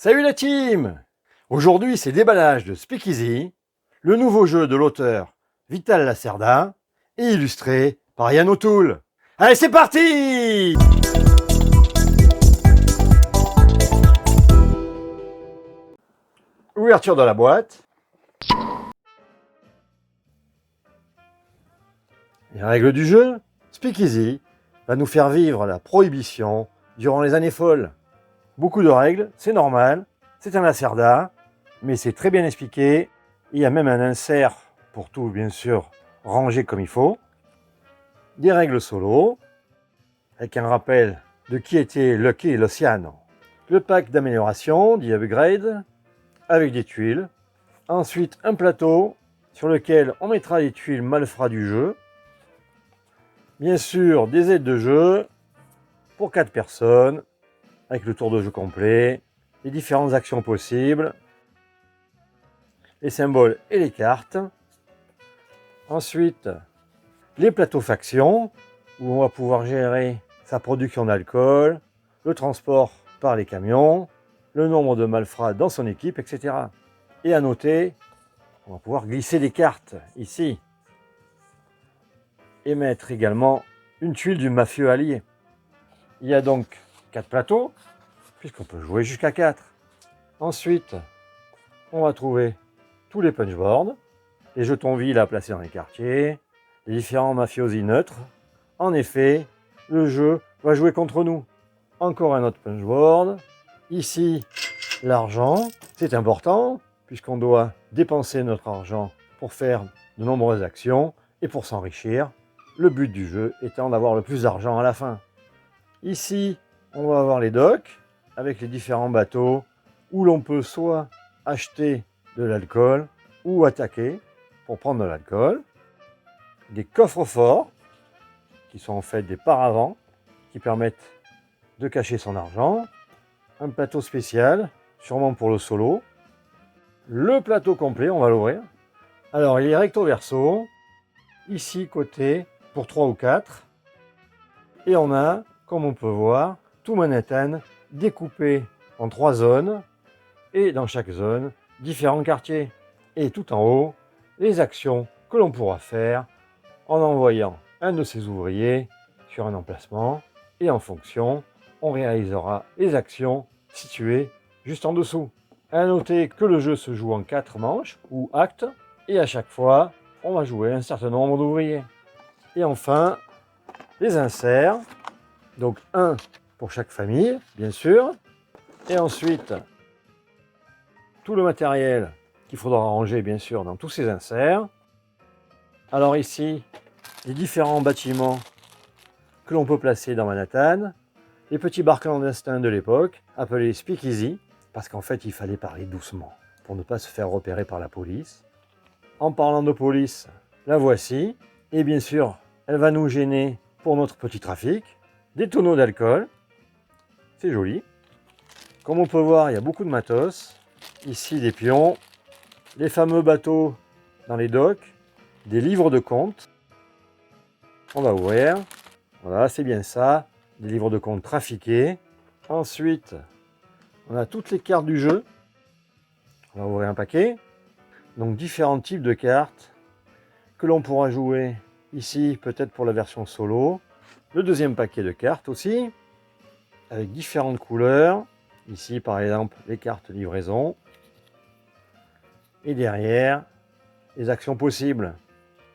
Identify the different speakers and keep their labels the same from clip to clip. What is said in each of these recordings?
Speaker 1: Salut la team! Aujourd'hui c'est déballage de Speakeasy, le nouveau jeu de l'auteur Vital Lacerda et illustré par Yann O'Toole. Allez c'est parti! Ouverture de la boîte. Les règles du jeu, Speakeasy va nous faire vivre la prohibition durant les années folles. Beaucoup de règles, c'est normal, c'est un Lacerda, mais c'est très bien expliqué. Il y a même un insert pour tout, bien sûr, rangé comme il faut. Des règles solo, avec un rappel de qui était Lucky Luciano. Le pack d'amélioration, dit upgrade, avec des tuiles. Ensuite, un plateau sur lequel on mettra les tuiles malfrats du jeu. Bien sûr, des aides de jeu pour 4 personnes, avec le tour de jeu complet, les différentes actions possibles, les symboles et les cartes. Ensuite, les plateaux factions, où on va pouvoir gérer sa production d'alcool, le transport par les camions, le nombre de malfrats dans son équipe, etc. Et à noter, on va pouvoir glisser des cartes ici. Et mettre également une tuile du mafieux allié. Il y a donc 4 plateaux, puisqu'on peut jouer jusqu'à 4. Ensuite, on va trouver tous les punchboards, les jetons villes à placer dans les quartiers, les différents mafiosi neutres. En effet, le jeu va jouer contre nous. Encore un autre punchboard. Ici, l'argent. C'est important, puisqu'on doit dépenser notre argent pour faire de nombreuses actions et pour s'enrichir. Le but du jeu étant d'avoir le plus d'argent à la fin. Ici, on va avoir les docks, avec les différents bateaux, où l'on peut soit acheter de l'alcool, ou attaquer pour prendre de l'alcool. Des coffres forts, qui sont en fait des paravents, qui permettent de cacher son argent. Un plateau spécial, sûrement pour le solo. Le plateau complet, on va l'ouvrir. Alors, il est recto verso. Ici, côté, pour 3 ou 4. Et on a, comme on peut voir, tout Manhattan découpé en 3 zones. Et dans chaque zone, différents quartiers. Et tout en haut, les actions que l'on pourra faire en envoyant un de ses ouvriers sur un emplacement. Et en fonction, on réalisera les actions situées juste en dessous. À noter que le jeu se joue en 4 manches ou actes. Et à chaque fois, on va jouer un certain nombre d'ouvriers. Et enfin, les inserts. Donc un pour chaque famille, bien sûr. Et ensuite, tout le matériel qu'il faudra ranger, bien sûr, dans tous ces inserts. Alors ici, les différents bâtiments que l'on peut placer dans Manhattan. Les petits bars clandestins de l'époque, appelés Speakeasy, parce qu'en fait, il fallait parler doucement pour ne pas se faire repérer par la police. En parlant de police, la voici. Et bien sûr, elle va nous gêner pour notre petit trafic. Des tonneaux d'alcool. C'est joli. Comme on peut voir, il y a beaucoup de matos. Ici, des pions. Les fameux bateaux dans les docks. Des livres de compte. On va ouvrir. Voilà, c'est bien ça. Des livres de compte trafiqués. Ensuite, on a toutes les cartes du jeu. On va ouvrir un paquet. Donc, différents types de cartes que l'on pourra jouer ici, peut-être pour la version solo. Le deuxième paquet de cartes aussi, avec différentes couleurs. Ici, par exemple, les cartes livraison. Et derrière, les actions possibles.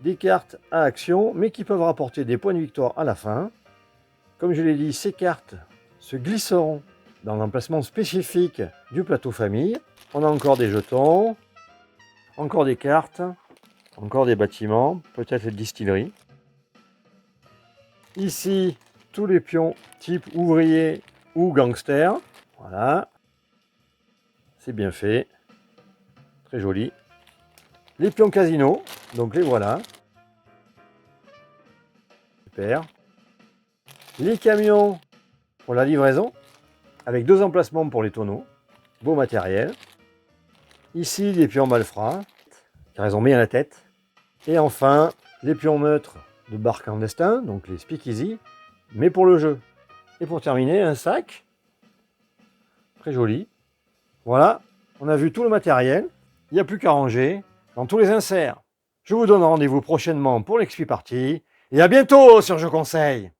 Speaker 1: Des cartes à action, mais qui peuvent rapporter des points de victoire à la fin. Comme je l'ai dit, ces cartes se glisseront dans l'emplacement spécifique du plateau famille. On a encore des jetons, encore des cartes, encore des bâtiments, peut-être les distilleries. Ici, tous les pions type ouvrier ou gangster. Voilà. C'est bien fait. Très joli. Les pions casino, donc les voilà. Super. Les camions pour la livraison, avec 2 emplacements pour les tonneaux. Beau matériel. Ici, les pions malfrats, car ils ont bien la tête. Et enfin, les pions neutres de bar clandestin, donc les Speakeasy, mais pour le jeu. Et pour terminer, un sac, très joli, Voilà, on a vu tout le matériel. Il n'y a plus qu'à ranger dans tous les inserts. Je vous donne rendez-vous prochainement pour l'Expi Party. Et à bientôt sur Je Conseille.